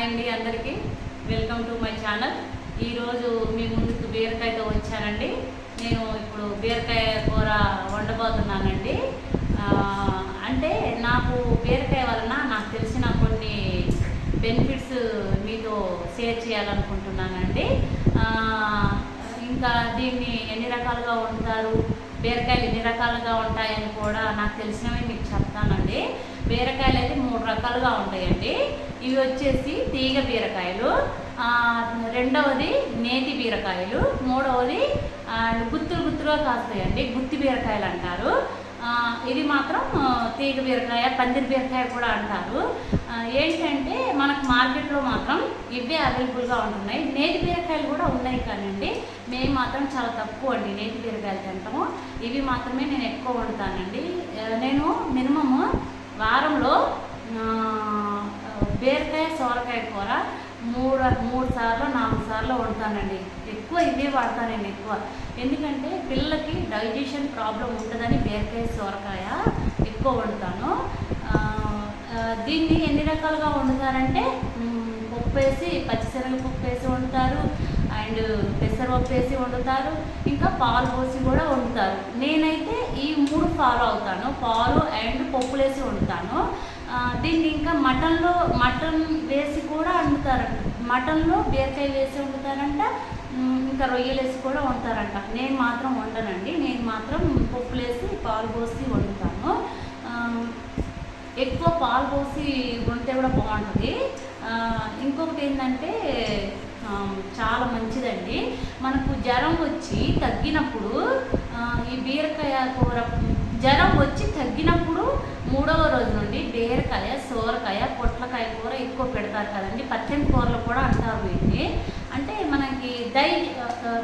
అండి అందరికీ welcome to my channel. ఈరోజు మీ ముందుకు బీరకాయతో వచ్చానండి. నేను ఇప్పుడు బీరకాయ కూర వండబోతున్నానండి. అంటే నాకు బీరకాయ వలన నాకు తెలిసిన కొన్ని బెనిఫిట్స్ మీతో షేర్ చేయాలనుకుంటున్నానండి. ఇంకా దీన్ని ఎన్ని రకాలుగా వండుతారు, బీరకాయలు ఎన్ని రకాలుగా ఉంటాయని కూడా నాకు తెలిసినవి మీకు చెప్తానండి. బీరకాయలు అయితే 3 రకాలుగా ఉంటాయండి. ఇవి వచ్చేసి తీగ బీరకాయలు, రెండవది నేతి బీరకాయలు, మూడవది గుత్తులు గుత్తులుగా కాస్తాయండి, గుత్తి బీరకాయలు అంటారు. ఇది మాత్రం తీగ బీరకాయ, పందిరి బీరకాయ కూడా అంటారు. ఏంటంటే మనకు మార్కెట్లో మాత్రం ఇవే అవైలబుల్గా ఉంటున్నాయి. నేతి బీరకాయలు కూడా ఉన్నాయి కానండి మేము మాత్రం చాలా తక్కువ అండి నేతి బీరకాయలు తింటాము. ఇవి మాత్రమే నేను ఎక్కువ వండుతానండి. నేను మినిమము వారంలో బీరకాయ సోరకాయ కూర 3 సార్లు 4 సార్లు వండుతానండి. ఎక్కువ ఇవే వాడతానండి ఎక్కువ. ఎందుకంటే పిల్లలకి డైజెషన్ ప్రాబ్లం ఉంటుందని బీరకాయ సోరకాయ ఎక్కువ వండుతాను. దీన్ని ఎన్ని రకాలుగా వండుతారంటే పప్పు వేసి, పచ్చిశనగపప్పు వేసి వండుతారు, అండ్ పెసరపప్పు వేసి వండుతారు, ఇంకా పాలు పోసి కూడా వండుతారు. నేనైతే ఈ 3 ఫాలో అవుతాను. పాలు అండ్ పప్పులు వేసి వండుతాను. దీన్ని ఇంకా మటన్ వేసి కూడా వండుతారంట. మటన్లో బీరకాయ వేసి వండుతారంట, ఇంకా రొయ్యలు వేసి కూడా వండుతారంట. నేను మాత్రం వండనండి. నేను మాత్రం పప్పులు వేసి పాలు పోసి వండుతాను. ఎక్కువ పాలు పోసి వండితే కూడా బాగుంటుంది. ఇంకొకటి ఏంటంటే చాలా మంచిదండి, మనకు జ్వరం వచ్చి తగ్గినప్పుడు ఈ బీరకాయ కూర, జ్వరం వచ్చి తగ్గినప్పుడు 3వ రోజు నుండి బీరకాయ, సోరకాయ, పొట్లకాయ కూర ఎక్కువ పెడతారు కదండి. పచ్చని కూరలు కూడా అంటారు వీటిని. అంటే మనకి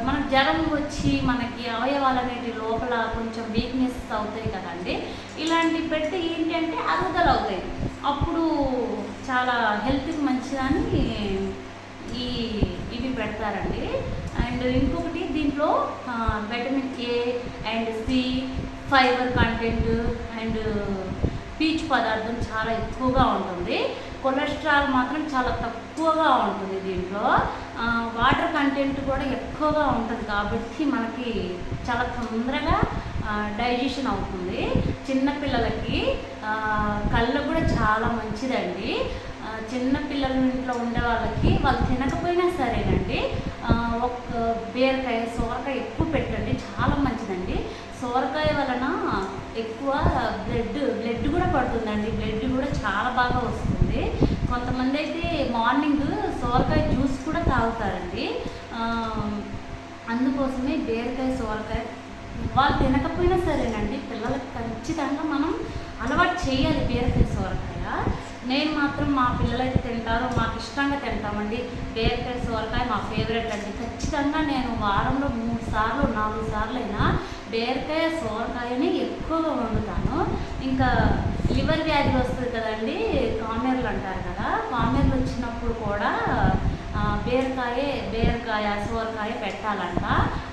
మనకు జ్వరం వచ్చి మనకి అవయవాలు అనేటి లోపల కొంచెం వీక్నెస్ అవుతాయి కదండి. ఇలాంటివి పెడితే ఏంటంటే అరుగుదల అవుతాయి. అప్పుడు చాలా హెల్త్కి మంచిదని ఇవి పెడతారండి. అండ్ ఇంకొకటి దీంట్లో vitamin A and C, fibre content and పీచు పదార్థం చాలా ఎక్కువగా ఉంటుంది. కొలెస్ట్రాల్ మాత్రం చాలా తక్కువగా ఉంటుంది దీంట్లో. వాటర్ కంటెంట్ కూడా ఎక్కువగా ఉంటుంది కాబట్టి మనకి చాలా తొందరగా డైజెషన్ అవుతుంది. చిన్నపిల్లలకి కళ్ళకు కూడా చాలా మంచిదండి. చిన్నపిల్లల ఇంట్లో ఉండే వాళ్ళకి వాళ్ళు తినకపోయినా సరేనండి, ఒక బీరకాయ, సోరకాయ ఎక్కువ పెట్టండి, చాలా మంచిదండి. సోరకాయ వలన ఎక్కువ బ్లడ్ కూడా పడుతుందండి. బ్లడ్ కూడా చాలా బాగా వస్తుంది. కొంతమంది అయితే మార్నింగ్ సోరకాయ జ్యూస్ కూడా తాగుతారండి. అందుకోసమే బీరకాయ, సోరకాయ వాళ్ళు తినకపోయినా సరేనండి, పిల్లలకు ఖచ్చితంగా మనం అలవాటు చేయాలి బీరకాయ, సోరకాయ. నేను మాత్రం మా పిల్లలైతే తింటారు, మాకు ఇష్టంగా తింటామండి. బీరకాయ, సోరకాయ మా ఫేవరెట్ అండి. ఖచ్చితంగా నేను వారంలో 3 సార్లు 4 సార్లు అయినా బీరకాయ, సోరకాయని ఎక్కువగా వండుతాను. ఇంకా లివర్ వ్యాధి వస్తుంది కదండి, కామెర్లు అంటారు కదా, కామెర్లు వచ్చినప్పుడు కూడా బీరకాయ, సోరకాయ పెట్టాలంట.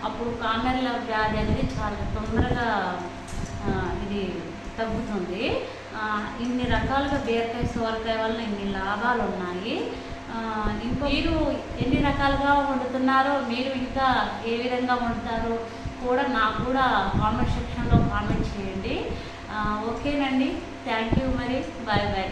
అప్పుడు కామెర్ల వ్యాధి అనేది చాలా తొందరగా ఇది తగ్గుతుంది. ఇన్ని రకాలుగా బీరకాయ, సోరకాయ వల్ల ఇన్ని లాభాలు ఉన్నాయి. మీరు ఎన్ని రకాలుగా వండుతున్నారో, మీరు ఇంకా ఏ విధంగా వండుతారో కూడా నాకు కూడా కామెంట్ సెక్షన్లో కామెంట్ చేయండి. ఓకేనండి, థ్యాంక్ యూ. మరి బాయ్ బాయ్.